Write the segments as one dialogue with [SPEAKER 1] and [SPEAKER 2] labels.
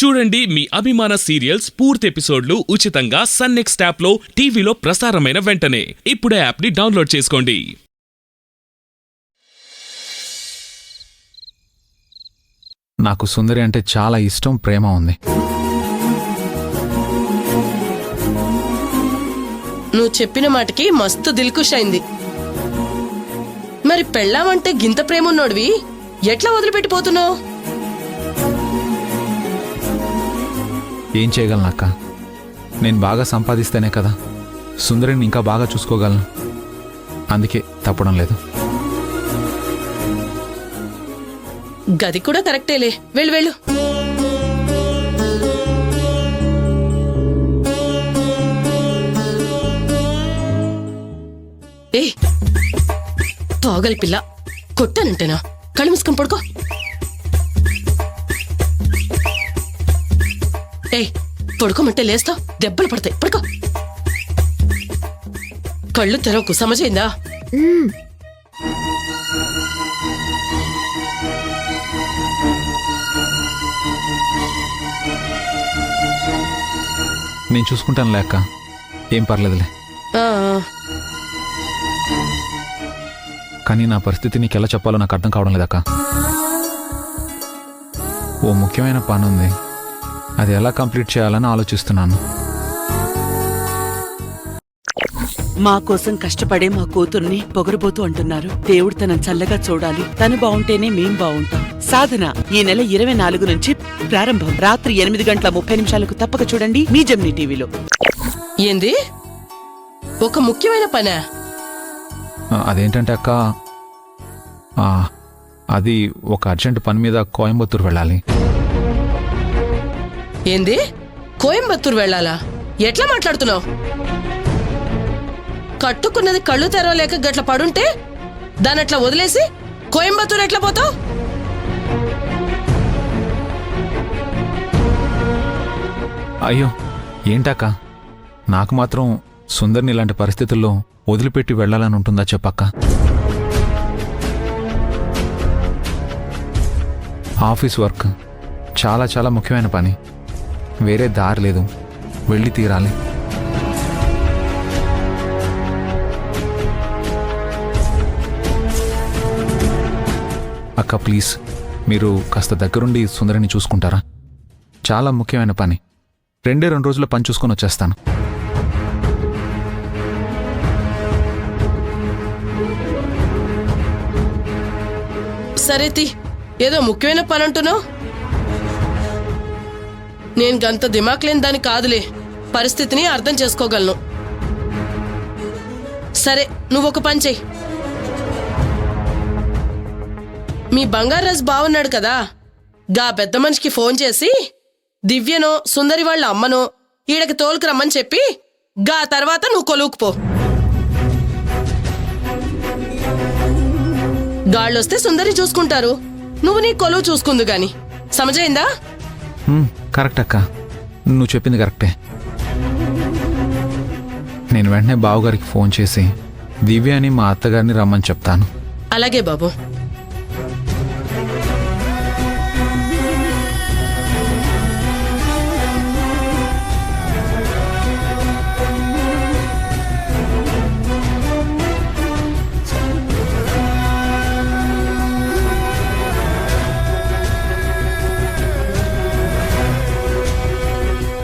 [SPEAKER 1] చూడండి మీ అభిమాన సీరియల్స్ పూర్తి ఎపిసోడ్లు ఉచితంగా సన్ నెక్స్ట్ యాప్లో టీవీలో ప్రసారమైన వెంటనే ఇప్పుడే యాప్ని డౌన్లోడ్ చేసుకోండి.
[SPEAKER 2] నాకు సుందరి అంటే చాలా ఇష్టం, ప్రేమ ఉంది.
[SPEAKER 3] నువ్వు చెప్పిన మాటకి మస్తు దిల్కుష్ అయింది. మరి పెళ్ళామంటే గింత ప్రేమున్నోడివి ఎట్లా వదిలిపెట్టిపోతున్నావు?
[SPEAKER 2] ఏం చేయగలను అక్క? నేను బాగా సంపాదిస్తేనే కదా సుందరిని ఇంకా బాగా చూసుకోగలను. అందుకే తప్పడం లేదు.
[SPEAKER 3] గది కూడా కరెక్టేలే, వెళ్ళు వెళ్ళు. ఏ తోగలి పిల్ల, కొట్టానంటేనా? కళ్ళు మూసుకొని పడుకో. ఏ పడుకోమంటే లేస్తావు, దెబ్బలు పడతాయి. పడుకో. కళ్ళు తెరవకు, సమజైందా?
[SPEAKER 2] నేను చూసుకుంటాను లేక, ఏం పర్లేదులే. కానీ నా పరిస్థితి నీకెలా చెప్పాలో నాకు అర్థం కావడం లేదక్క. ఓ ముఖ్యమైన పని ఉంది, అది ఎలా కంప్లీట్ చేయాలని ఆలోచిస్తున్నాను.
[SPEAKER 4] మా కోసం కష్టపడే మా కూతుర్ని పొగరబోతూ అంటున్నారు. దేవుడు తనని చల్లగా చూడాలి, తను బావుంటేనే మేం బావుంటాం. సాధన ఈ నెల 24 నుంచి ప్రారంభం. రాత్రి 8:30 తప్పక చూడండి మీ జెమినీ టీవీలో.
[SPEAKER 3] ఏంది? ఒక ముఖ్యమైన పనా?
[SPEAKER 2] అదేంటంటే అక్క, అది ఒక అర్జెంట్ పని మీద కోయంబత్తూరు వెళ్ళాలి.
[SPEAKER 3] ఏంది? కోయంబత్తూరు వెళ్ళాలా? ఎట్లా మాట్లాడుతున్నావు? కట్టుకున్నది కళ్ళు తెరవలేక గట్ల పడుంటే దానట్లా వదిలేసి కోయంబత్తూరు ఎట్లా పోతావు?
[SPEAKER 2] అయ్యో ఏంటక్క, నాకు మాత్రం సుందర్ని ఇలాంటి పరిస్థితుల్లో వదిలిపెట్టి వెళ్ళాలని ఉంటుందా చెప్పక్క? ఆఫీస్ వర్క్ చాలా చాలా ముఖ్యమైన పని, వేరే దారి లేదు, వెళ్ళి తీరాలి. అక్క ప్లీజ్, మీరు కాస్త దగ్గరుండి సుందరిని చూసుకుంటారా? చాలా ముఖ్యమైన పని. 2 రోజుల్లో పని చూసుకొని వచ్చేస్తాను.
[SPEAKER 3] సరేతి, ఏదో ముఖ్యమైన పని అంటున్నావు. నేను గంత దిమాక్ లేని దాని కాదులే, పరిస్థితిని అర్థం చేసుకోగలను. సరే, నువ్వొక పని చెయ్యి. మీ బంగారాజు బావున్నాడు కదా, గా పెద్ద మనిషికి ఫోన్ చేసి దివ్యనో సుందరి వాళ్ళ అమ్మనో ఈడకి తోలుకు రమ్మని చెప్పి గా తర్వాత నువ్వు కొలువుకుపో. గాళ్ళొస్తే సుందరి చూసుకుంటారు, నువ్వు నీ కొలువు చూసుకుందు గాని. సమజైందా?
[SPEAKER 2] కరెక్ట్ అక్క, నువ్వు చెప్పింది కరెక్టే. నేను వెంటనే బావగారికి ఫోన్ చేసి దివ్య అని మా అత్తగారిని రమ్మని చెప్తాను.
[SPEAKER 3] అలాగే బాబు.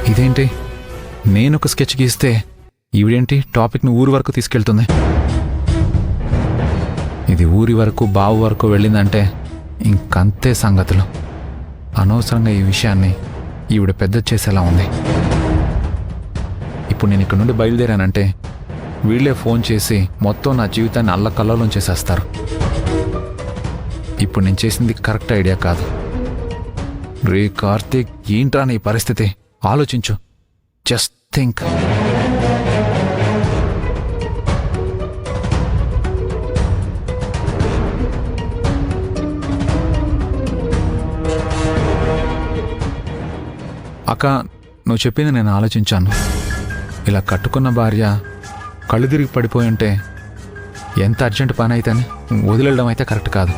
[SPEAKER 2] ఇదేంటి, నేనొక స్కెచ్ గీస్తే ఈవిడేంటి టాపిక్ని ఊరి వరకు తీసుకెళ్తుంది? ఇది ఊరి వరకు బావు వరకు వెళ్ళిందంటే ఇంకంతే సంగతులు. అనవసరంగా ఈ విషయాన్ని ఈవిడ పెద్ద చేసేలా ఉంది. ఇప్పుడు నేను ఇక్కడ నుండి బయలుదేరానంటే వీళ్ళే ఫోన్ చేసి మొత్తం నా జీవితాన్ని అల్లకల్లోలం చేసేస్తారు. ఇప్పుడు నేను చేసింది కరెక్ట్ ఐడియా కాదు. రే కార్తీక్, ఏంట్రా నీ పరిస్థితి? ఆలోచించు, జస్ట్ థింక్. అక్క, నువ్వు చెప్పింది నేను ఆలోచించాను. ఇలా కట్టుకున్న భార్య కళ్ళు తిరిగి పడిపోయి ఉంటే ఎంత అర్జెంట్ పని అయితే వదిలేయడం అయితే కరెక్ట్ కాదు.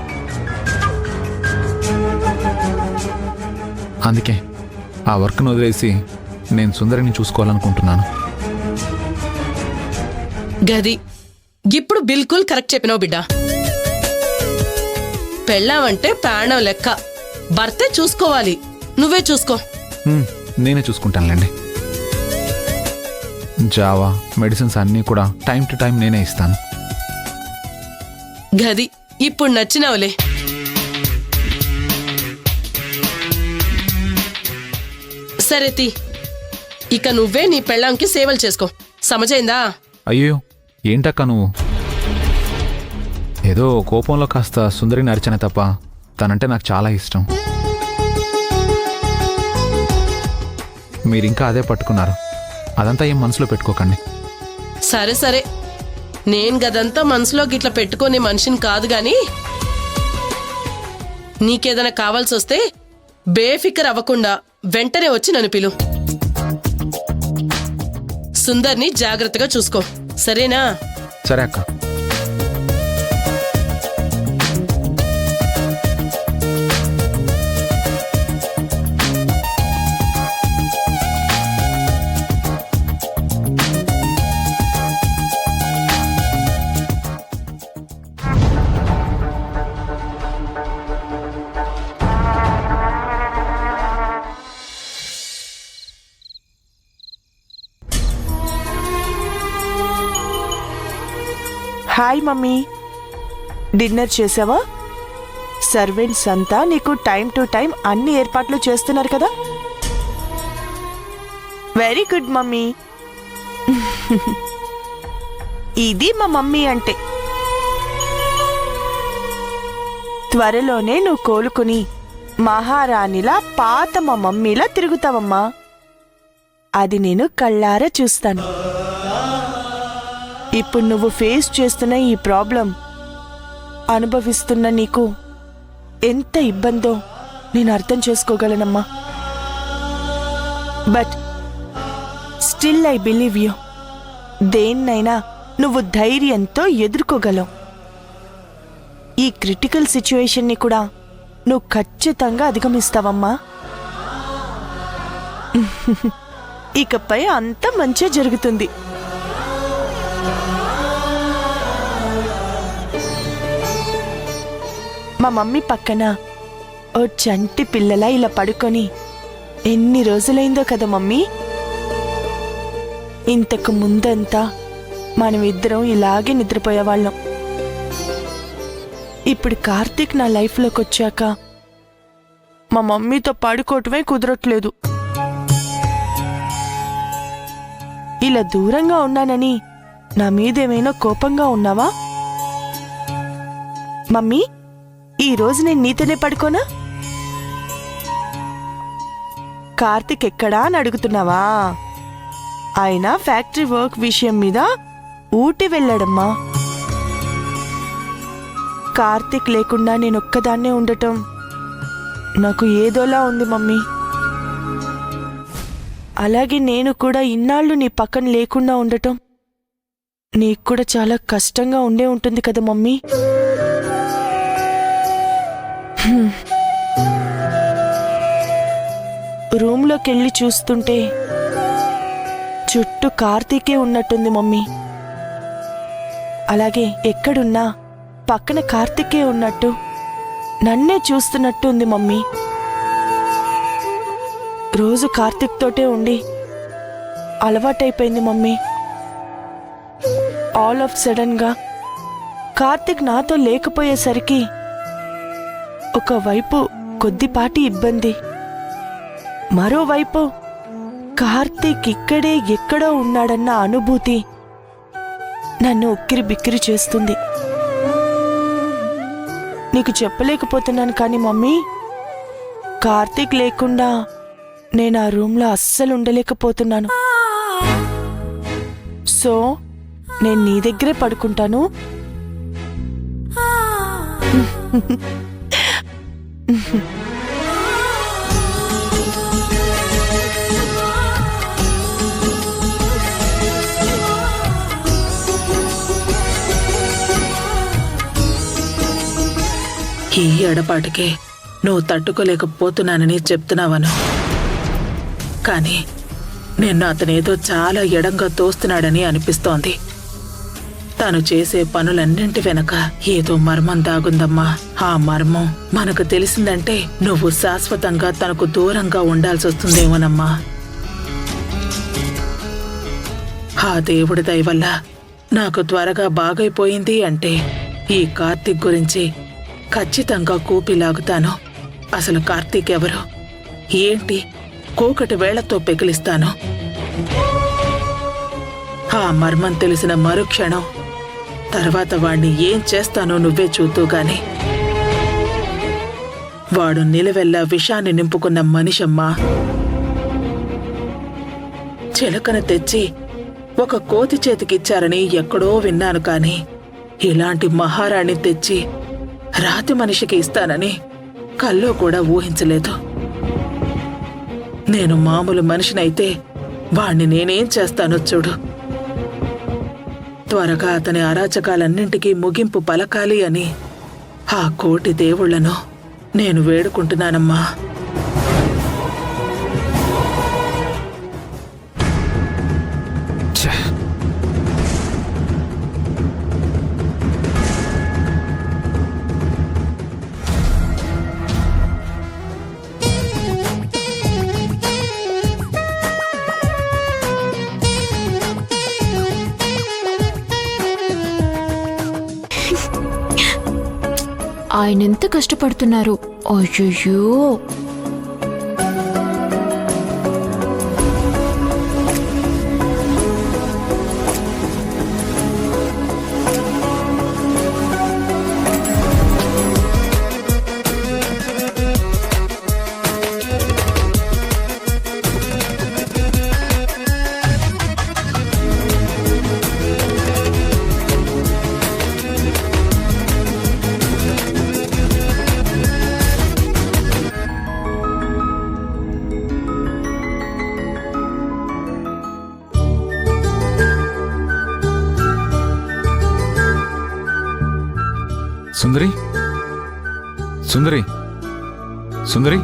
[SPEAKER 2] అందుకే ఆ వర్క్ను వదిలేసి నేను సుందరిని చూసుకోవాలనుకుంటున్నాను.
[SPEAKER 3] గది ఇప్పుడు బిల్కుల్ కరెక్ట్ చెప్పినావు బిడ్డ. పెళ్ళామంటే ప్రాణం లెక్క, భర్తే చూసుకోవాలి, నువ్వే చూసుకో.
[SPEAKER 2] నేనే చూసుకుంటానులేండి. జావా మెడిసిన్స్ అన్నీ కూడా టైం టు టైం నేనే ఇస్తాను.
[SPEAKER 3] గది ఇప్పుడు నచ్చినావులే. సరే తీ, ఇక నువ్వే నీ పెళ్ళాంకి సేవలు చేసుకో. సమజైందా?
[SPEAKER 2] అయ్యో ఏంటక్క నువ్వు? ఏదో కోపంలో కాస్త సుందరిని అరిచనే తప్ప తనంటే నాకు చాలా ఇష్టం. మీరింకా అదే పట్టుకున్నారు. అదంతా ఏం మనసులో పెట్టుకోకండి.
[SPEAKER 3] సరే సరే, నేను గదంతా మనసులో గిట్ల పెట్టుకునే మనిషిని కాదు గాని, నీకేదైనా కావాల్సి వస్తే బేఫికర్ అవ్వకుండా వెంటనే వచ్చి నన్ను పిలు. సుందర్ని జాగ్రత్తగా చూసుకో, సరేనా?
[SPEAKER 2] సరే అక్క.
[SPEAKER 5] హాయ్ మమ్మీ, డిన్నర్ చేసావా? సర్వెంట్స్ అంతా నీకు టైం టు టైం అన్ని ఏర్పాట్లు చేస్తున్నారు కదా? Very good mummy. ఇది మా మమ్మీ అంటే. త్వరలోనే నువ్వు కోలుకుని మహారాణిలా పాత మా మమ్మీలా తిరుగుతావమ్మా. అది నేను కళ్ళారా చూస్తాను. ఇప్పుడు నువ్వు ఫేస్ చేస్తున్న ఈ ప్రాబ్లం అనుభవిస్తున్న నీకు ఎంత ఇబ్బందో నేను అర్థం చేసుకోగలనమ్మా. But still I believe you. దేన్నైనా నువ్వు ధైర్యంతో ఎదుర్కోగలవు. ఈ క్రిటికల్ సిచ్యువేషన్ని కూడా నువ్వు ఖచ్చితంగా అధిగమిస్తావమ్మా. ఇకపై అంత మంచిగా జరుగుతుంది. మా మమ్మీ పక్కన ఓ చంటి పిల్లలా ఇలా పడుకొని ఎన్ని రోజులైందో కదా మమ్మీ. ఇంతకు ముందంతా మనమిద్దరం ఇలాగే నిద్రపోయేవాళ్ళం. ఇప్పుడు కార్తీక్ నా లైఫ్లోకి వచ్చాక మా మమ్మీతో పడుకోవటమే కుదరట్లేదు. ఇలా దూరంగా ఉన్నానని నా మీదేమైనా కోపంగా ఉన్నావా? మమ్మీ, ఈరోజు నేను నీతోనే పడుకోనా? కార్తీక్ ఎక్కడా అని అడుగుతున్నావా? ఆయన ఫ్యాక్టరీ వర్క్ విషయం మీద ఊటీ వెళ్ళాడమ్మా. కార్తీక్ లేకుండా నేనొక్కదాన్నే ఉండటం నాకు ఏదోలా ఉంది మమ్మీ. అలాగే నేను కూడా ఇన్నాళ్ళు నీ పక్కన లేకుండా ఉండటం నీకు కూడా చాలా కష్టంగా ఉండే ఉంటుంది కదా మమ్మీ. రూమ్లోకి వెళ్ళి చూస్తుంటే చుట్టూ కార్తీకే ఉన్నట్టుంది మమ్మీ. అలాగే ఎక్కడున్నా పక్కన కార్తీకే ఉన్నట్టు నన్నే చూస్తున్నట్టు ఉంది మమ్మీ. రోజు కార్తీక్ తోటే ఉండి అలవాటైపోయింది మమ్మీ. ఆల్ ఆఫ్ సడన్ గా కార్తీక్ నాతో లేకపోయేసరికి ఒకవైపు కొద్దిపాటి ఇబ్బంది, మరోవైపు కార్తీక్ ఇక్కడే ఎక్కడో ఉన్నాడన్న అనుభూతి నన్ను ఉక్కిరి బిక్కిరి చేస్తుంది. నీకు చెప్పలేకపోతున్నాను కానీ మమ్మీ, కార్తీక్ లేకుండా నేను ఆ రూమ్లో అస్సలు ఉండలేకపోతున్నాను. సో నేను నీ దగ్గరే పడుకుంటాను.
[SPEAKER 6] ఈ ఎడపాటికే నువ్వు తట్టుకోలేకపోతున్నానని చెప్తున్నావను. కానీ నిన్ను అతనేదో చాలా ఎడంగా తోస్తున్నాడని అనిపిస్తోంది. తను చేసే పనులన్నింటి వెనక ఏదో మర్మం దాగుందమ్మా. ఆ మర్మం మనకు తెలిసిందంటే నువ్వు శాశ్వతంగా తనకు దూరంగా ఉండాల్సి వస్తుందేమోనమ్మా. ఆ దేవుడి దయ వల్ల నాకు త్వరగా బాగైపోయింది అంటే ఈ కార్తీక్ గురించి ఖచ్చితంగా కూపిలాగుతాను. అసలు కార్తీక్ ఎవరు, ఏంటి, కూకటి వేళ్లతో పెకిలిస్తాను. ఆ మర్మం తెలిసిన మరుక్షణం తర్వాత వాణ్ణి ఏం చేస్తానో నువ్వే చూద్దుగాని. వాడు నిలవెల్లా విషాన్ని నింపుకున్న మనిషమ్మా. చిలకను తెచ్చి ఒక కోతి చేతికిచ్చారని ఎక్కడో విన్నాను కాని ఇలాంటి మహారాణి తెచ్చి రాతి మనిషికి ఇస్తానని కల్లో కూడా ఊహించలేదు. నేను మామూలు మనిషినైతే వాణ్ణి నేనేం చేస్తానో చూడు. త్వరగా అతని అరాచకాలన్నింటికీ ముగింపు పలకాలి అని ఆ కోటి దేవుళ్లను నేను వేడుకుంటున్నానమ్మా.
[SPEAKER 2] ఛే!
[SPEAKER 7] ఆయన ఎంత కష్టపడుతున్నారు. అయ్యయ్యో,
[SPEAKER 2] సుందరి, సుందరి, సుందరి.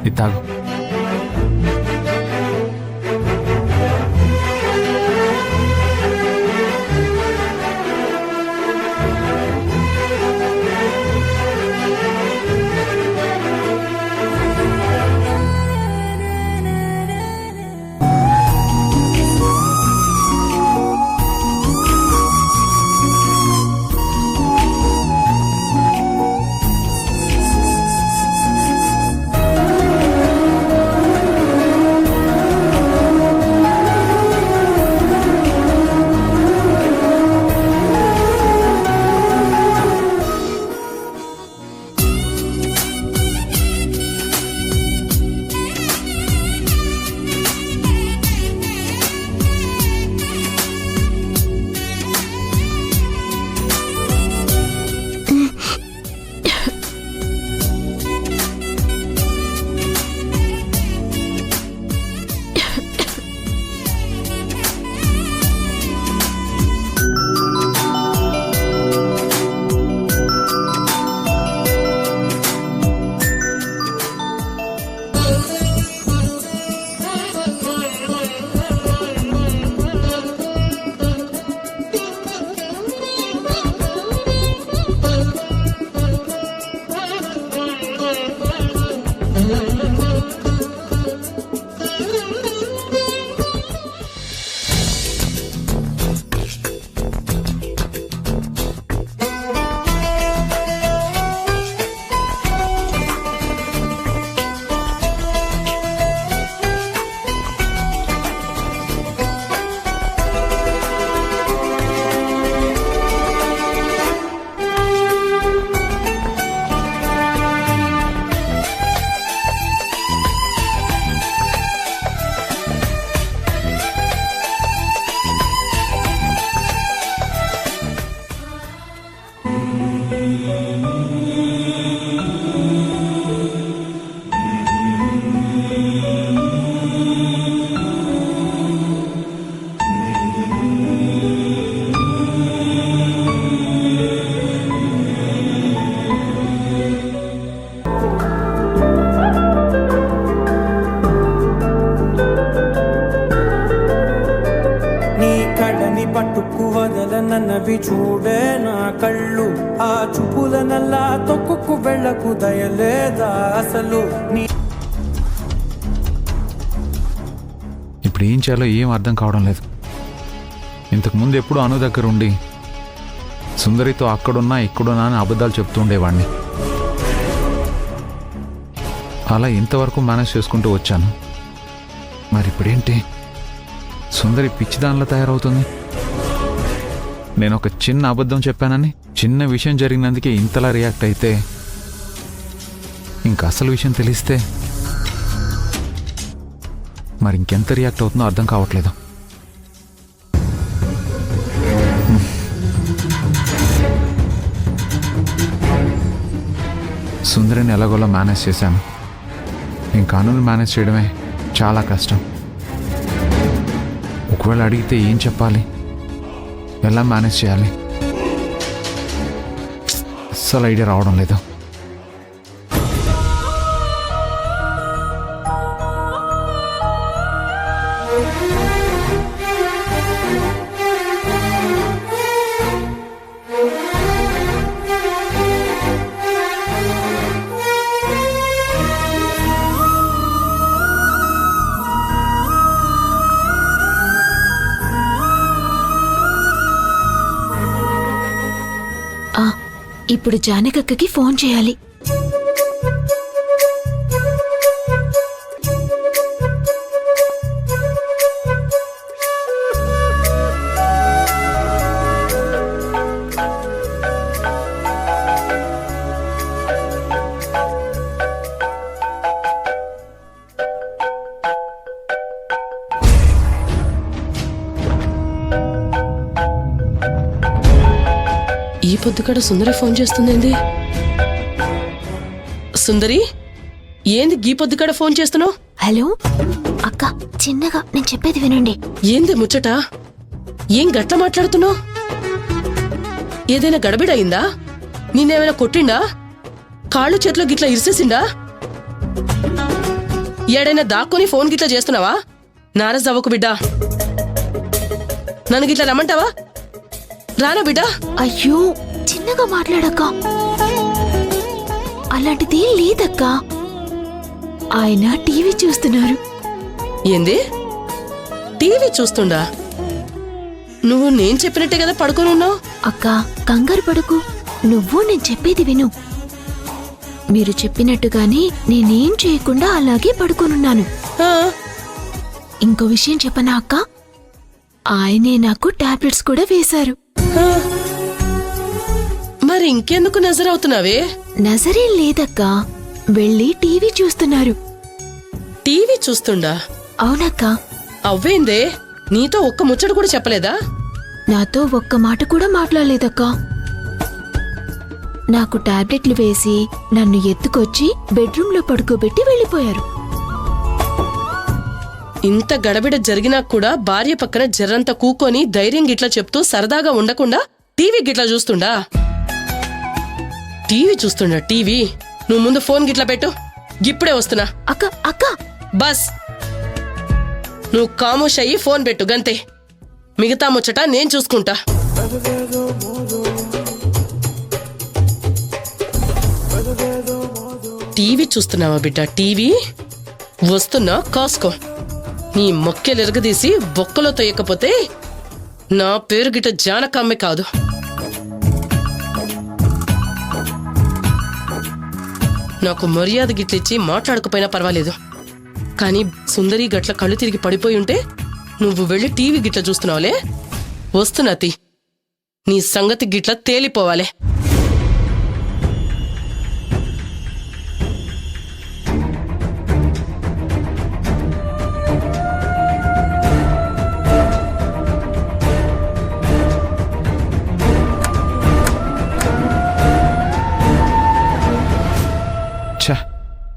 [SPEAKER 2] ఇది తాగు.
[SPEAKER 8] పట్టుకు వదలనన్నవి చూడే నా కళ్ళు. ఆ చూపుల నల్లా తొక్కుకు వెళ్ళకు దయలేదా అసలు నీ.
[SPEAKER 2] ఇప్పుడు ఏం చేయాలో ఏం అర్థం కావడం లేదు. ఇంతకుముందు ఎప్పుడు అను దగ్గర ఉండి సుందరితో అక్కడున్నా ఇక్కడున్నా అని అబద్ధాలు చెప్తూ ఉండేవాడిని. అలా ఇంతవరకు మేనేజ్ చేసుకుంటూ వచ్చాను. మరి ఇప్పుడేంటి, సుందరి పిచ్చిదానిలా తయారవుతుంది. నేను ఒక చిన్న అబద్ధం చెప్పానని, చిన్న విషయం జరిగినందుకే ఇంతలా రియాక్ట్ అయితే, ఇంకా అసలు విషయం తెలిస్తే మరి ఇంకెంత రియాక్ట్ అవుతుందో అర్థం కావట్లేదు. సుందరిని ఎలాగోలా మేనేజ్ చేశాను. ఇంకా అనుని మేనేజ్ చేయడమే చాలా కష్టం. ఒకవేళ అడిగితే ఏం చెప్పాలి, ఎలా మేనేజ్ చేయాలి, అస్సలు ఐడియా రావడం లేదు.
[SPEAKER 7] ఇప్పుడు జానకక్కకి ఫోన్ చేయాలి.
[SPEAKER 3] ఈ పొద్దుకడ సుందరి ఫోన్ చేస్తుందేంది? సుందరి, ఏంది గీ పొద్దుకడ ఫోన్ చేస్తున్నావు?
[SPEAKER 7] హలో అక్క, చిన్నగా నేను చెప్పేది వినండి.
[SPEAKER 3] ఏంది ముచ్చట? ఏం గట్ల మాట్లాడుతున్నావు? ఏదైనా గడబిడయిందా? నిన్నేమైనా కొట్టిండా? కాళ్ళు చేతిలో గిట్లా ఇరిసేసిండా? ఏడైనా దాక్కుని ఫోన్ గిట్లా చేస్తున్నావా? నారాజ్ అవ్వకు బిడ్డా. నన్ను గిట్లా రమ్మంటావా? రానా బిడ్డా?
[SPEAKER 7] అయ్యో చిన్నగా మాట్లాడక్క, అలాంటిది లేదక్క. ఆయన టీవీ చూస్తున్నారు.
[SPEAKER 3] ఏంది? టీవీ చూస్తుండా? నువ్వు నేను చెప్పినట్టే కదా పడుకొని ఉన్నావు.
[SPEAKER 7] అక్క కంగారు పడుకు, నువ్వు నేను చెప్పేది విను. మీరు చెప్పినట్టుగానే నేనేం చేయకుండా అలాగే పడుకోనున్నాను. ఇంకో విషయం చెప్పనా అక్క, ఆయనే నాకు టాబ్లెట్స్ కూడా వేశారు.
[SPEAKER 3] మరి ఇంకెందుకు నజరవుతున్నావే?
[SPEAKER 7] నజరేం లేదక్కా, వెళ్ళి టీవీ చూస్తున్నారు.
[SPEAKER 3] టీవీ చూస్తుండా?
[SPEAKER 7] అవునక్క.
[SPEAKER 3] అవ్వేందే, నీతో ఒక్క ముచ్చట కూడా చెప్పలేదా?
[SPEAKER 7] నాతో ఒక్క మాట కూడా మాట్లాడలేదక్కా. నాకు టాబ్లెట్లు వేసి నన్ను ఎత్తుకొచ్చి బెడ్రూమ్లో పడుకోబెట్టి వెళ్ళిపోయారు.
[SPEAKER 3] ఇంత గడబిడ జరిగినా కూడా భార్య పక్కన జర్రంత కూకొని ధైర్యం గిట్లా చెప్తూ సరదాగా ఉండకుండా టీవీ గిట్లా చూస్తుండా? టీవీ చూస్తుండా? టీవీ నువ్వు ముందు ఫోన్ గిట్లా పెట్టు, ఇప్పుడే వస్తున్నా.
[SPEAKER 7] అక్క అక్క
[SPEAKER 3] బస్, నువ్వు కామోష్ అయ్యి ఫోన్ పెట్టు గంతే. మిగతా ముచ్చట నేను చూసుకుంటా. టీవీ చూస్తున్నావా బిడ్డ? టీవీ వస్తున్నా, కాసుకో. నీ మొక్కెలు ఎరగదీసి బొక్కలో తొయ్యకపోతే నా పేరు గిట్ట జానకమ్మే కాదు. నాకు మర్యాద గిట్లిచ్చి మాట్లాడకపోయినా పర్వాలేదు, కానీ సుందరి గట్ల కళ్ళు తిరిగి పడిపోయి ఉంటే నువ్వు వెళ్ళి టీవీ గిట్ల చూస్తున్నావులే. వస్తున్నా తీ, నీ సంగతి గిట్ల తేలిపోవాలే.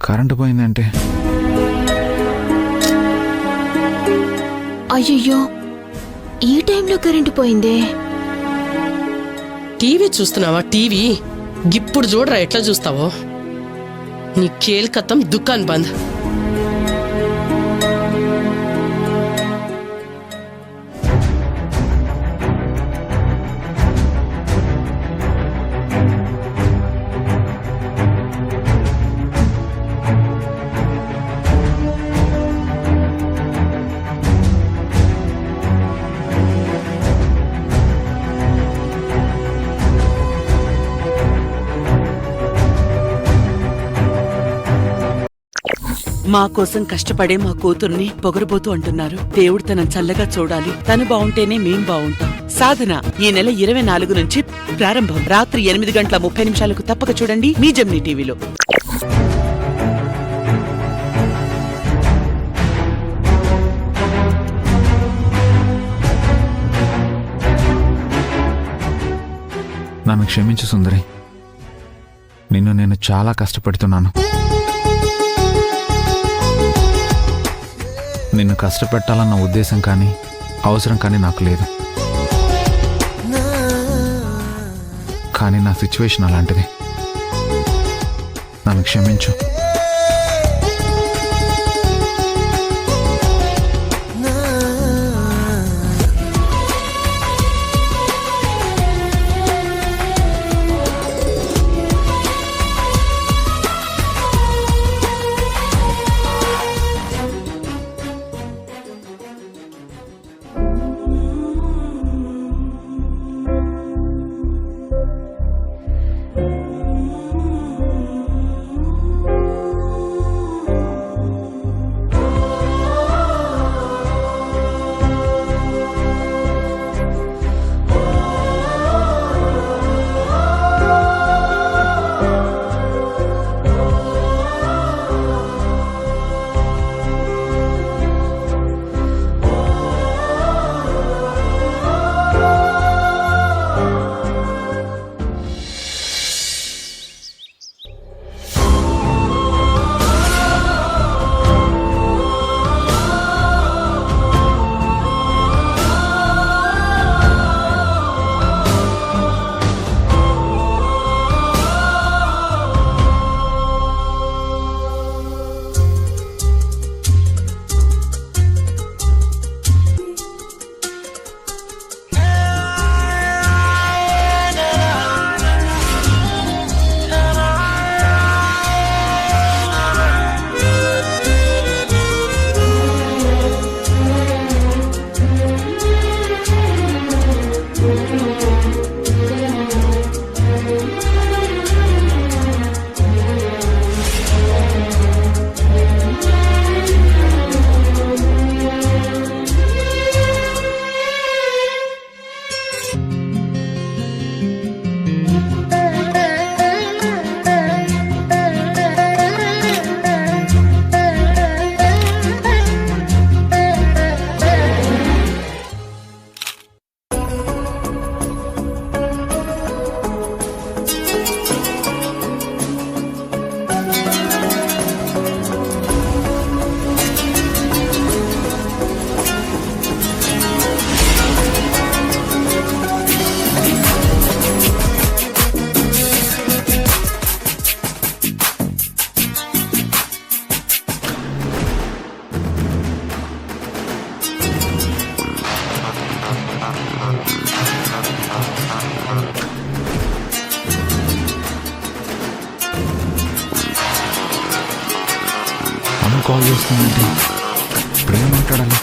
[SPEAKER 2] కరెంటు పోయిందంటే.
[SPEAKER 7] అయ్యయ్యో, ఈ టైంలో కరెంటు పోయిందే.
[SPEAKER 3] టీవీ చూస్తున్నావా? టీవీ ఇప్పుడు చూడరా ఎట్లా చూస్తావో. నీ కేల్కత్తం దుకాన్ బంద్.
[SPEAKER 4] మా కోసం కష్టపడే మా కూతుర్ని పొగరబోతూ అంటున్నారు. దేవుడు తనని చల్లగా చూడాలి. తను బావుంటేనే మేం బావుంటాం. సాధన ఈ నెల 24 నుంచి ప్రారంభం. రాత్రి 8:30 తప్పక చూడండి మీ జెమినీ టీవీలో.
[SPEAKER 2] నన్ను క్షమించు సుందరి. నిన్ను నేను చాలా కష్టపెడుతున్నాను. నిన్ను కష్టపెట్టాలన్న ఉద్దేశం కానీ అవసరం కానీ నాకు లేదు. కానీ నా సిచ్యువేషన్ అలాంటిది. నన్ను క్షమించు. కాల్ చేస్తుందంటే ఇప్పుడేం మాట్లాడాలి?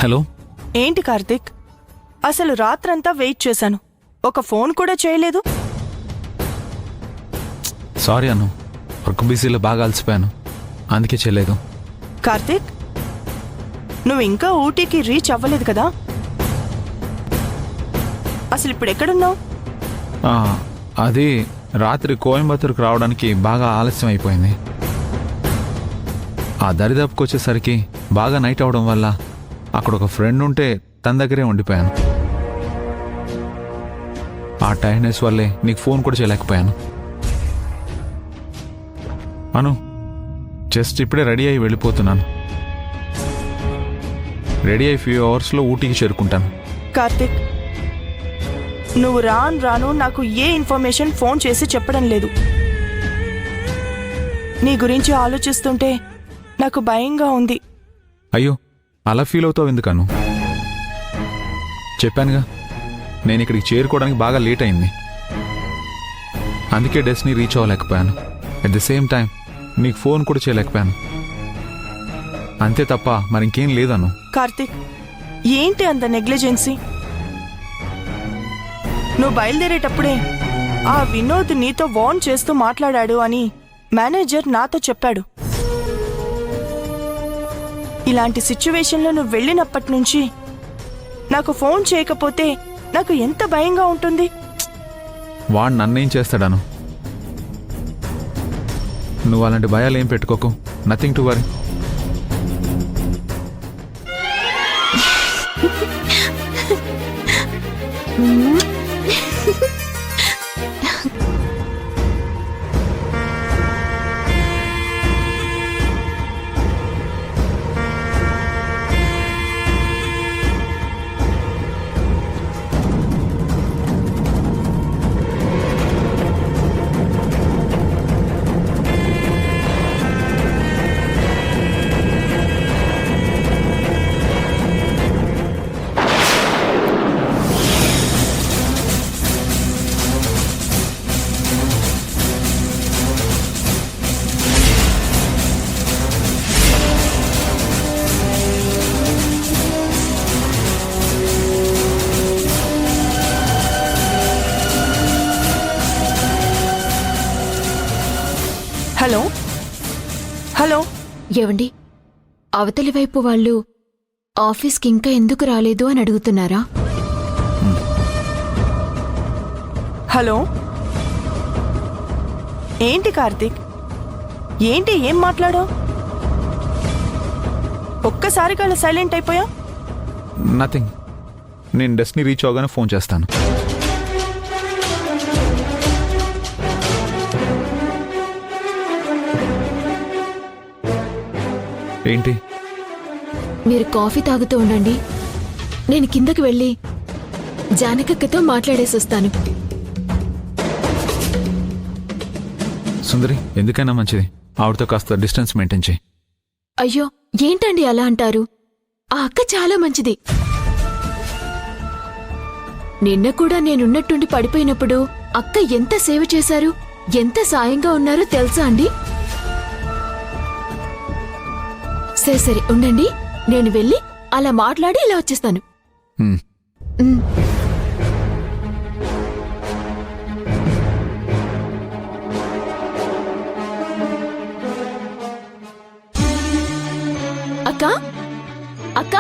[SPEAKER 2] హలో.
[SPEAKER 5] ఏంటి కార్తీక్, అసలు రాత్రంతా వెయిట్ చేశాను, ఒక ఫోన్ కూడా చేయలేదు.
[SPEAKER 2] సారీ అను, వర్క్ బిజీలో బాగా అలసిపోయాను, అందుకే చేయలేదు.
[SPEAKER 5] కార్తీక్, నువ్వు ఇంకా ఊటీకి రీచ్ అవ్వలేదు కదా? అసలు ఇప్పుడు ఎక్కడున్నావు?
[SPEAKER 2] అది రాత్రి కోయంబత్తూరుకు రావడానికి బాగా ఆలస్యం అయిపోయింది. ఆ దరిదాపుకు వచ్చేసరికి బాగా నైట్ అవడం వల్ల అక్కడ ఒక ఫ్రెండ్ ఉంటే తన దగ్గరే ఉండిపోయాను. ఆ టైర్డ్నెస్ వల్లే నీకు ఫోన్ కూడా చేయలేకపోయాను. అను, జస్ట్ ఇప్పుడే రెడీ అయ్యి వెళ్ళిపోతున్నాను. రెడీ అయ్యి ఫ్యూ అవర్స్లో ఊటీకి చేరుకుంటాను.
[SPEAKER 5] కార్తిక్, నువ్వు రాను నాకు ఏ ఇన్ఫర్మేషన్ ఫోన్ చేసి చెప్పడం లేదు. నీ గురించి ఆలోచిస్తుంటే నాకు భయంగా ఉంది.
[SPEAKER 2] అయ్యో, అలా ఫీల్ అవుతావు ఎందుకను? చెప్పానుగా, నేను ఇక్కడికి చేరుకోవడానికి బాగా లేట్ అయింది. అందుకే డెస్టినీ రీచ్ అవ్వలేకపోయాను. అట్ ది సేమ్ టైం నీకు ఫోన్ కూడా చేయలేకపోయాను. అంతే తప్ప మరింకేం లేదను.
[SPEAKER 5] కార్తిక్, ఏంటి అంత నెగ్లిజెన్సీ? నువ్వు బయలుదేరేటప్పుడే ఆ వినోద్ నీతో వార్న్ చేస్తూ మాట్లాడాడు అని మేనేజర్ నాతో చెప్పాడు. ఇలాంటి సిచ్యువేషన్లో నువ్వు వెళ్ళినప్పటి నుంచి నాకు ఫోన్ చేయకపోతే నాకు ఎంత భయంగా ఉంటుంది.
[SPEAKER 2] వాడు నన్నేం చేస్తాడను? నువ్వు అలాంటి భయాలు ఏం పెట్టుకోకు. Nothing to worry.
[SPEAKER 5] Hello hello,
[SPEAKER 7] ఏవండి, అవతలి వైపు వాళ్ళు ఆఫీస్కి ఇంకా ఎందుకు రాలేదు అని అడుగుతున్నారా?
[SPEAKER 5] హలో. ఏంటి కార్తిక్, ఏంటి ఏం మాట్లాడావు? ఒక్కసారిగా అలా సైలెంట్ అయిపోయా?
[SPEAKER 2] నథింగ్. నేను డెస్టినీ రీచ్ అవగానే ఫోన్ చేస్తాను. ఏంటి?
[SPEAKER 7] మీరు కాఫీ తాగుతూ ఉండండి, నేను కిందకి వెళ్ళి జానకక్కతో మాట్లాడేసి వస్తాను.
[SPEAKER 2] సుందరి, ఎందుకైనా మంచిది ఆవిడతో కాస్త డిస్టెన్స్ మెయింటైన్ చేయి.
[SPEAKER 7] అయ్యో, ఏంటండి అలా అంటారు? ఆ అక్క చాలా మంచిది. నిన్న కూడా నేనున్నట్టుండి పడిపోయినప్పుడు అక్క ఎంత సేవ చేశారు, ఎంత సాయంగా ఉన్నారో తెలుసా అండి? సరే సరే ఉండండి, నేను వెళ్ళి అలా మాట్లాడి ఇలా వచ్చేస్తాను. అక్క అక్క,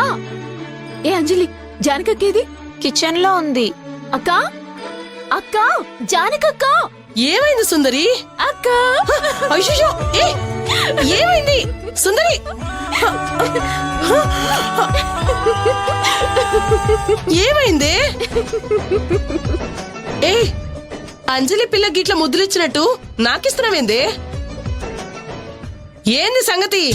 [SPEAKER 7] ఏ అంజలి, జానకక్కేది?
[SPEAKER 9] కిచెన్ లో ఉంది.
[SPEAKER 7] అక్క అక్క, జానకక్క.
[SPEAKER 3] ఏమైంది సుందరి?
[SPEAKER 7] అక్క,
[SPEAKER 3] అయ్యో, ఏమైంది సుందరి? ఏమైంది? ఏ అంజలి పిల్ల గిట్ల ముద్దులిచ్చినట్టు నాకిస్తున్నావేంది? ఏంది సంగతి?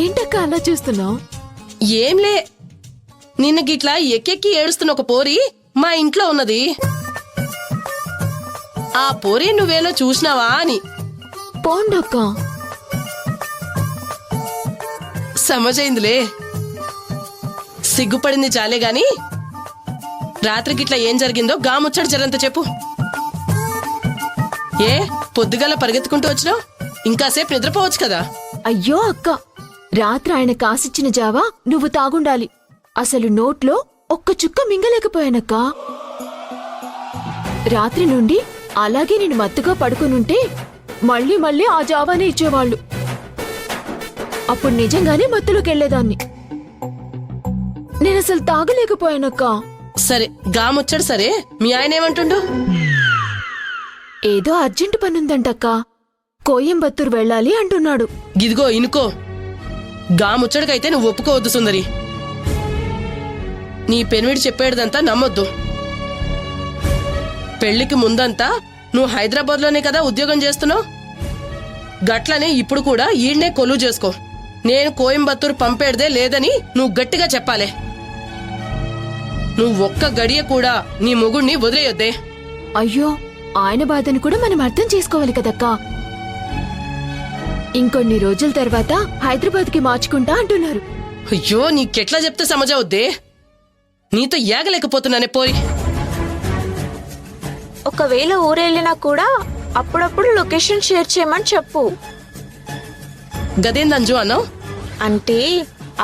[SPEAKER 7] ఏంటక్క అలా చూస్తున్నావు?
[SPEAKER 3] ఏంలే, నిన్న గిట్లా ఎక్కెక్కి ఏడుస్తున్న ఒక పోరి మా ఇంట్లో ఉన్నది. ఆ పోరి నువ్వేలో చూసినావా అని.
[SPEAKER 7] పోండక్క.
[SPEAKER 3] సమజైందిలే, సిగ్గుపడింది చాలే గాని రాత్రి గిట్లా ఏం జరిగిందో గాముచ్చడు జరంత చెప్పు. ఏ పొద్దుగాల పరిగెత్తుకుంటూ వచ్చినావు? ఇంకాసేపు నిద్రపోవచ్చు కదా.
[SPEAKER 7] అయ్యో అక్క, రాత్రి ఆయన కాసిచ్చిన జావా నువ్వు తాగుండాలి. అసలు నోట్లో ఒక్క చుక్క మింగలేకపోయానక్క. రాత్రి నుండి అలాగే నేను మత్తుగా పడుకునుంటే మళ్ళీ మళ్ళీ ఆ జావానే ఇచ్చేవాళ్ళు. అప్పుడు నిజంగానే మత్తులోకెళ్లేదాన్ని. నేనసలు తాగలేకపోయానక్క.
[SPEAKER 3] సరే గాముచ్చడు సరే, మీ ఆయన ఏమంటుండు?
[SPEAKER 7] ఏదో అర్జెంటు పనుందంటక్క. కోయంబత్తూరు వెళ్ళాలి అంటున్నాడు.
[SPEAKER 3] గిదిగో ఇనుకో, గా ముచ్చడికైతే నువ్వు ఒప్పుకోవద్దు సుందరి. నీ పెనిమిడి చెప్పేదంతా నమ్మొద్దు. పెళ్లికి ముందంతా నువ్వు హైదరాబాద్లోనే కదా ఉద్యోగం చేస్తున్నావు. గట్లనే ఇప్పుడు కూడా ఈడ్నే కొలువు చేసుకో. నేను కోయంబత్తూరు పంపేదే లేదని నువ్వు గట్టిగా చెప్పాలే. నువ్వు ఒక్క గడియ కూడా నీ మొగుణ్ణి వదిలేయొద్దే.
[SPEAKER 7] అయ్యో, ఆయన బాధను కూడా మనం అర్థం చేసుకోవాలి కదక్కా. ఇంకొన్ని రోజుల తర్వాత హైదరాబాద్కి మార్చుకుంటా అంటున్నారు.
[SPEAKER 3] అయ్యో, నీకెట్లా చెప్తే సమజవుద్దే. నీతో ఏగలేకపోతున్నానే పోరి.
[SPEAKER 9] ఒకవేళ ఊరెళ్ళినా కూడా అప్పుడప్పుడు లొకేషన్ షేర్ చేయమని చెప్పు.
[SPEAKER 3] గదేందంజు అన్నావు?
[SPEAKER 9] అంటే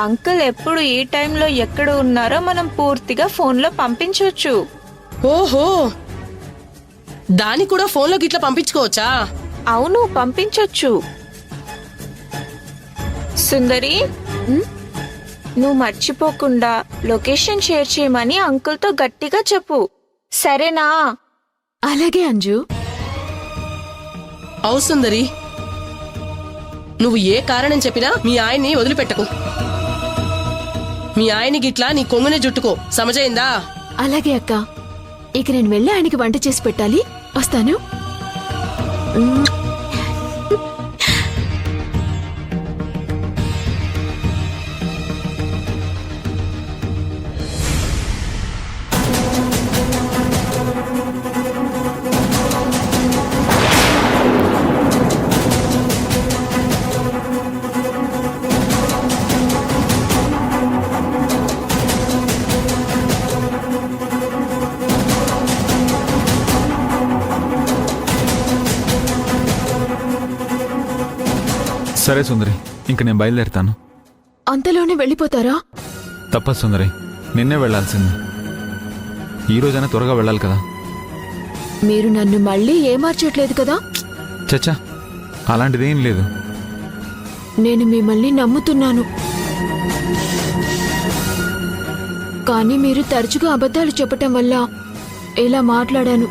[SPEAKER 9] అంకుల్ ఎప్పుడు ఏ టైంలో ఎక్కడ ఉన్నారో మనం పూర్తిగా ఫోన్లో పంపించవచ్చు.
[SPEAKER 3] ఓహో, దాన్ని కూడా ఫోన్లో గిట్లా పంపించుకోవచ్చా?
[SPEAKER 9] అవును, పంపించొచ్చు. సుందరి, నువ్వు మర్చిపోకుండా లొకేషన్ షేర్ చేయమని అంకుల్తో గట్టిగా చెప్పు, సరేనా?
[SPEAKER 7] అలాగే అంజు.
[SPEAKER 3] అవు సుందరి, నువ్వు ఏ కారణం చెప్పినా మీ ఆయన్ని వదిలిపెట్టకు. మీ ఆయన్ని గిట్లా నీ కొంగునే జుట్టుకో, సమజైందా?
[SPEAKER 7] అలాగే అక్క. ఇక నేను వెళ్ళి ఆయనకి వంట చేసి పెట్టాలి. వస్తాను.
[SPEAKER 2] సరే సుందరి, ఇంక నేను బయలుదేరుతాను.
[SPEAKER 7] అంతలోనే వెళ్ళిపోతారా?
[SPEAKER 2] తప్పదు సుందరి, నిన్నే వెళ్లాల్సింది. ఈ రోజైనా త్వరగా వెళ్ళాలి కదా.
[SPEAKER 7] మీరు నన్ను మళ్ళీ ఏమార్చట్లేదు కదా?
[SPEAKER 2] చచ్చా, అలాంటిదేం లేదు.
[SPEAKER 7] నేను మిమ్మల్ని నమ్ముతున్నాను. కానీ మీరు తరచుగా అబద్ధాలు చెప్పటం వల్ల ఇలా మాట్లాడాను.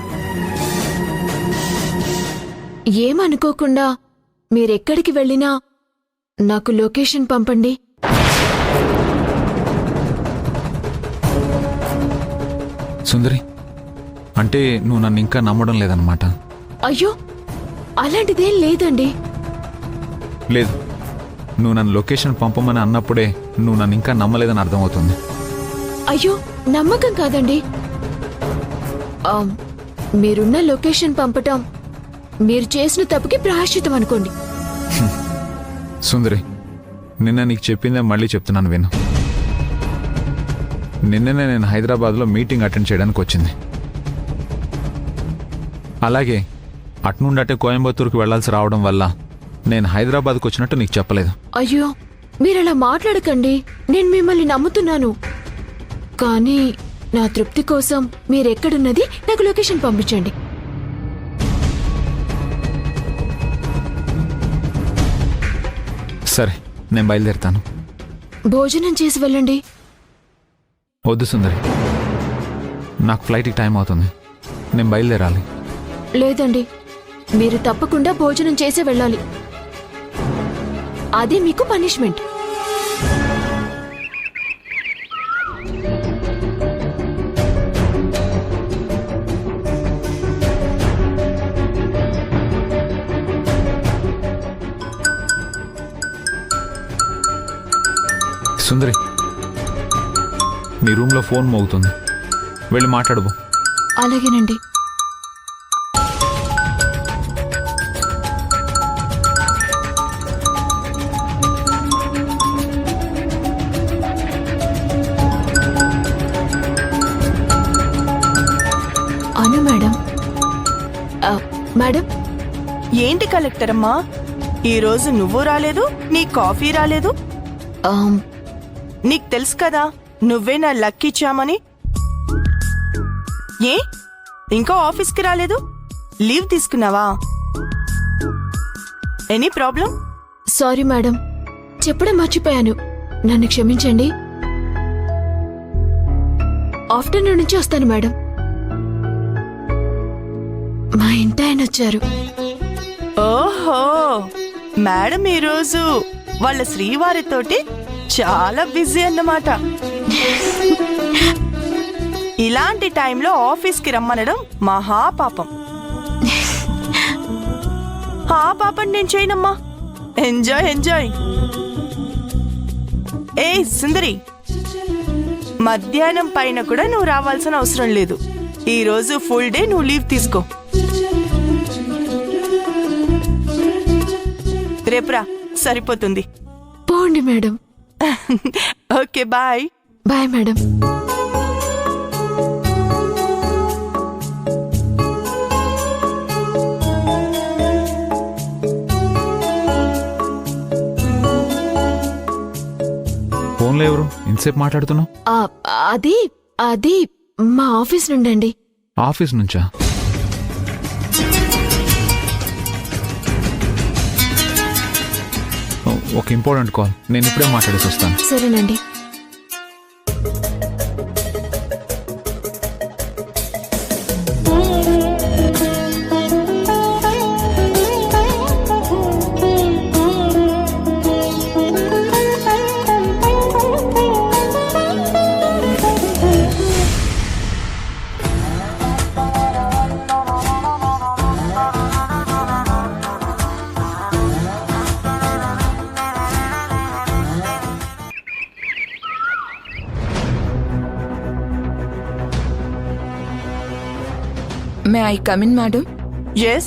[SPEAKER 7] ఏమనుకోకుండా మీరెక్కడికి వెళ్ళినా నాకు లొకేషన్ పంపండి.
[SPEAKER 2] సుందరి, అంటే నువ్వు నన్ను ఇంకా నమ్మడం లేదన్నమాట.
[SPEAKER 7] అయ్యో, అలాంటిదేం లేదండి.
[SPEAKER 2] లేదు, నువ్వు నన్ను లొకేషన్ పంపమని అన్నప్పుడే నువ్వు నన్ను ఇంకా నమ్మలేదని అర్థమవుతుంది.
[SPEAKER 7] అయ్యో, నమ్మకం కాదండి. మీరున్న లొకేషన్ పంపటం మీరు చేసిన తప్పుకి ప్రాయశ్చితం అనుకోండి.
[SPEAKER 2] సుందరి, నిన్న నీకు చెప్పిందే మళ్ళీ చెప్తున్నాను విను. నిన్ననే నేను హైదరాబాద్లో మీటింగ్ అటెండ్ చేయడానికి వచ్చింది. అలాగే అట్నుండి అటే కోయంబత్తూరుకు వెళ్లాల్సి రావడం వల్ల నేను హైదరాబాద్కు వచ్చినట్టు నీకు చెప్పలేదు.
[SPEAKER 7] అయ్యో, మీరలా మాట్లాడకండి. నేను మిమ్మల్ని నమ్ముతున్నాను. కానీ నా తృప్తి కోసం మీరెక్కడున్నది నాకు లొకేషన్ పంపించండి.
[SPEAKER 2] సరే, నేను బయలుదేరుతాను.
[SPEAKER 7] భోజనం చేసి వెళ్ళండి.
[SPEAKER 2] వద్దు సుందరి, నాకు ఫ్లైట్కి టైం అవుతుంది. నేను బయలుదేరాలి.
[SPEAKER 7] లేదండి, మీరు తప్పకుండా భోజనం చేసే వెళ్ళాలి. అది మీకు పనిష్మెంట్.
[SPEAKER 2] సుందరి, నీ రూమ్లో ఫోన్ మోగుతుంది, వెళ్ళి మాట్లాడబో.
[SPEAKER 7] అలాగేనండి. అను మేడం. మేడం,
[SPEAKER 5] ఏంటి కలెక్టర్ అమ్మా, ఈరోజు నువ్వు రాలేదు, నీ కాఫీ రాలేదు. నీకు తెలుసు కదా నువ్వే నా లక్ ఇచ్చామని. ఏ ఇంకా ఆఫీస్కి రాలేదు? లీవ్ తీసుకున్నావా? Any problem?
[SPEAKER 7] సారీ మేడం, చెప్పడం మర్చిపోయాను. నన్ను క్షమించండి. ఆఫ్టర్నూన్ నుంచి వస్తాను మేడం. మా ఇంటి ఆయన వచ్చారు.
[SPEAKER 5] ఓహో, మేడం ఈరోజు వాళ్ళ శ్రీవారితోటి చాలా బిజీ అన్నమాట. ఇలాంటి టైంలో ఆఫీస్కి రమ్మనడం మహాపాపం. ఆ పాపం నేను చేయనమ్మా. Enjoy enjoy. ఏ సుందరి, మధ్యాహ్నం పైన కూడా నువ్వు రావాల్సిన అవసరం లేదు. ఈరోజు ఫుల్ డే నువ్వు లీవ్ తీసుకో. రేపురా, సరిపోతుంది.
[SPEAKER 7] పోండి madam.
[SPEAKER 5] Okay, bye.
[SPEAKER 7] Bye madam.
[SPEAKER 2] ఫోన్లో ఎవరు ఇంతసేపు మాట్లాడుతున్నావు?
[SPEAKER 7] అది అది మా ఆఫీస్ నుండి అండి.
[SPEAKER 2] ఆఫీస్ నుంచా? ఒక ఇంపార్టెంట్ కాల్, నేను ఇప్పుడే మాట్లాడేసి వస్తాను.
[SPEAKER 7] సరేనండి.
[SPEAKER 10] May I come in, madam?
[SPEAKER 5] Yes.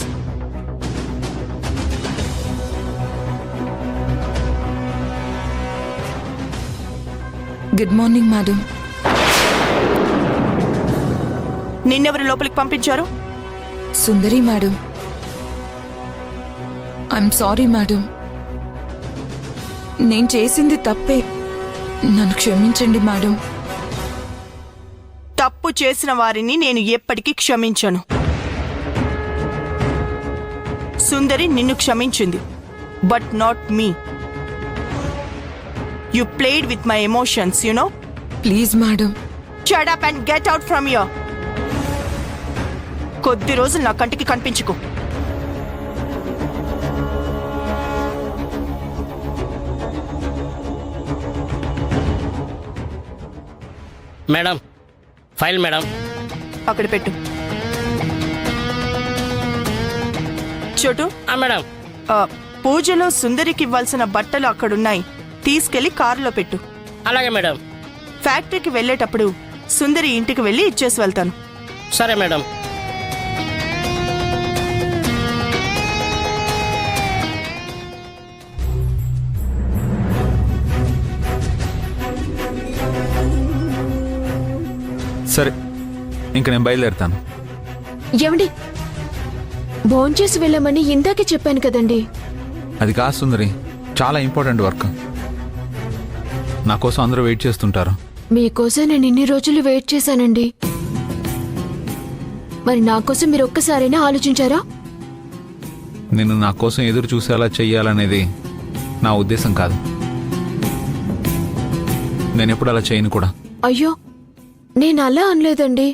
[SPEAKER 10] Good morning, madam.
[SPEAKER 5] నిన్నెవరు లోపలికి పంపించారు?
[SPEAKER 10] సుందరి మేడం. I'm sorry madam. నేను చేసింది తప్పే. నన్ను క్షమించండి మేడం.
[SPEAKER 5] తప్పు చేసిన వారిని నేను ఎప్పటికీ క్షమించను. సుందరి నిన్ను క్షమించింది, but not me. You played with my emotions, you know.
[SPEAKER 10] Please madam.
[SPEAKER 5] Shut up and get out from here. కొద్ది రోజులు నా కంటికి కనిపించుకో.
[SPEAKER 11] Madam, file madam.
[SPEAKER 5] అక్కడ పెట్టు. చోటు.
[SPEAKER 11] మేడం.
[SPEAKER 5] పూజలో సుందరికి ఇవ్వాల్సిన బట్టలు అక్కడున్నాయి, తీసుకెళ్లి కారులో పెట్టు.
[SPEAKER 11] అలాగే మేడం.
[SPEAKER 5] ఫ్యాక్టరీకి వెళ్ళేటప్పుడు సుందరి ఇంటికి వెళ్ళి ఇచ్చేసి వెళ్తాను.
[SPEAKER 11] సరే మేడం.
[SPEAKER 2] సరే, ఇంక నేను బయలుదేరుతాను.
[SPEAKER 7] ఏమండి, భోంచేసి వెళ్ళమని ఇందాకే చెప్పాను కదండి.
[SPEAKER 2] అది కాదు సుందరి, చాలా ఇంపార్టెంట్ వర్క్. నా కోసం అందరూ వెయిట్ చేస్తుంటారు.
[SPEAKER 7] మీకోసం నేను ఇన్ని రోజులు వెయిట్ చేశానండి. మరి నా కోసం మీరు ఒక్కసారైనా ఆలోచించారా?
[SPEAKER 2] నిన్ను నా కోసం ఎదురు చూసేలా చెయ్యాలనేది నా ఉద్దేశం కాదు. నేను ఎప్పుడు అలా చేయను కూడా.
[SPEAKER 7] అయ్యో, నేను అలా అనలేదండి.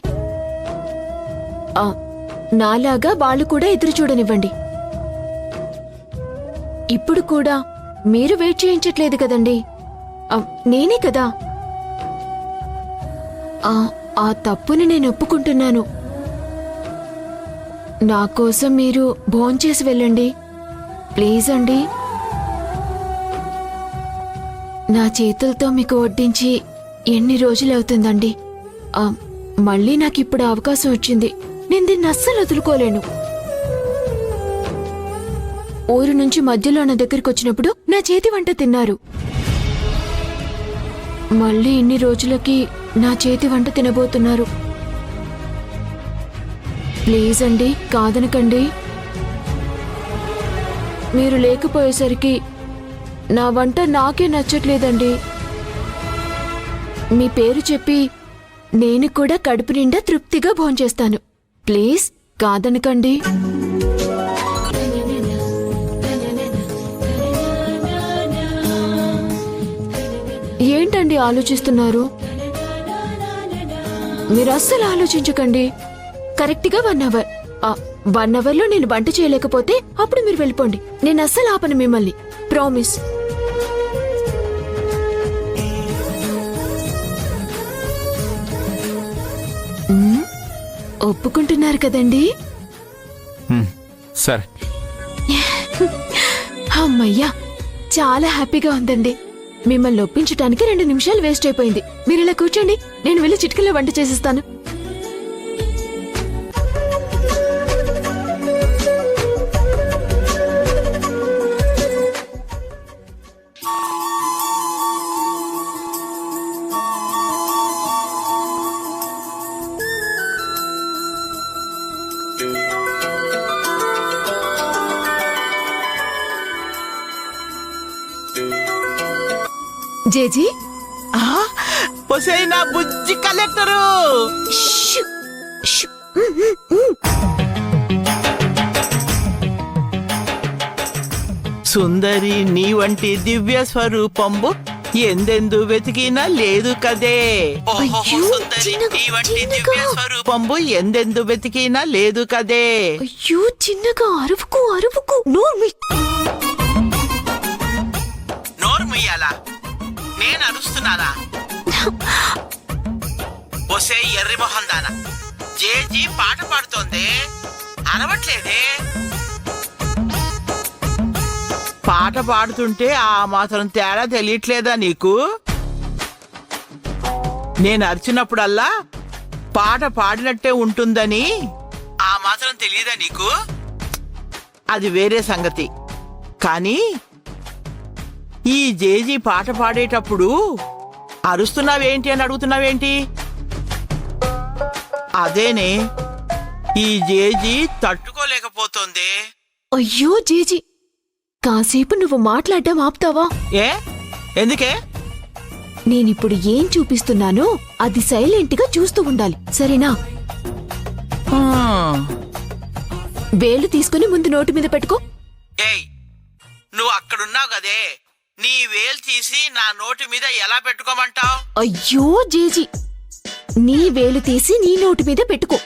[SPEAKER 7] నాలాగా వాళ్ళు కూడా ఎదురు చూడనివ్వండి. ఇప్పుడు కూడా మీరు వెయిట్ చేయించట్లేదు కదండి, నేనే కదా. ఆ తప్పుని నేను ఒప్పుకుంటున్నాను. నా కోసం మీరు భోంచేసి వెళ్ళండి ప్లీజ్ అండి. నా చేతులతో మీకు వడ్డించి ఎన్ని రోజులవుతుందండి. మళ్ళీ నాకు ఇప్పుడు అవకాశం వచ్చింది. నేను దీన్ని అస్సలు వదులుకోలేను. ఊరు నుంచి మధ్యలో నా దగ్గరికి వచ్చినప్పుడు నా చేతి వంట తిన్నారు. మళ్ళీ ఇన్ని రోజులకి నా చేతి వంట తినబోతున్నారు. ప్లీజ్ అండి, కాదనకండి. మీరు లేకపోయేసరికి నా వంట నాకే నచ్చట్లేదండి. మీ పేరు చెప్పి నేను కూడా కడుపు నిండా తృప్తిగా భోంచేస్తాను. ప్లీజ్ కాదనకండి. ఏంటండి ఆలోచిస్తున్నారు? మీరు అస్సలు ఆలోచించకండి. కరెక్ట్గా 1 అవర్ 1 అవర్లో నేను వంట చేయలేకపోతే అప్పుడు మీరు వెళ్ళిపోండి. నేను అస్సలు ఆపను మిమ్మల్ని, ప్రామిస్. ఒప్పుకుంటున్నారు కదండి?
[SPEAKER 2] సరే.
[SPEAKER 7] అమ్మయ్యా, చాలా హ్యాపీగా ఉందండి. మిమ్మల్ని ఒప్పించడానికి 2 నిమిషాలు వేస్ట్ అయిపోయింది. మీరు ఇలా కూర్చోండి, నేను వెళ్ళి చిటికలో వంట చేసిస్తాను. జేజీ,
[SPEAKER 4] ఒసేయ్ నా బుజ్జి కలెక్టరు,
[SPEAKER 7] షూ, షూ.
[SPEAKER 4] సుందరి నీ వంటి దివ్య స్వరూపంబు ఎందెందు వెతికినా లేదు కదే.
[SPEAKER 7] అయ్యో,
[SPEAKER 4] సుందరి
[SPEAKER 7] చిన్నగా,
[SPEAKER 4] నీ వంటి
[SPEAKER 7] చిన్నగా.
[SPEAKER 4] దివ్య స్వరూపంబు ఎందెందు వెతికినా లేదు కదే.
[SPEAKER 7] అయ్యో, చిన్నగా అరువుకు అరువుకు. నోర్మి.
[SPEAKER 4] నోరు ముయ్యాలా? నేను అరుస్తున్నానా? ఒసే ఎర్రి మొహం దానా, జేజీ పాట పాడుతోంది, అరవట్లేదే. పాట పాడుతుంటే ఆ మాత్రం తేడా తెలియట్లేదా నీకు? నేను అరిచినప్పుడల్లా పాట పాడినట్టే ఉంటుందని ఆ మాత్రం తెలియదా నీకు? అది వేరే సంగతి. కానీ ఈ జేజీ పాట పాడేటప్పుడు అరుస్తున్నావేంటి అని అడుగుతున్నావేంటి? అదేనే, ఈ జేజీ తట్టుకోలేకపోతోంది.
[SPEAKER 7] అయ్యో జేజీ, కాసేపు నువ్వు మాట్లాడడం ఆపుతావా?
[SPEAKER 4] ఏ ఎందుకే?
[SPEAKER 7] నేనిప్పుడు ఏం చూపిస్తున్నానో అది సైలెంట్ గా చూస్తూ ఉండాలి, సరేనా? వేలు తీసుకుని ముందు నోటి మీద పెట్టుకో.
[SPEAKER 4] ఏయ్, నువ్వు అక్కడున్నావు కదే, నీ వేలు తీసి నా నోటి మీద ఎలా పెట్టుకోమంటావు?
[SPEAKER 7] అయ్యో జేజీ, నీ వేలు తీసి నీ నోటి మీద పెట్టుకో.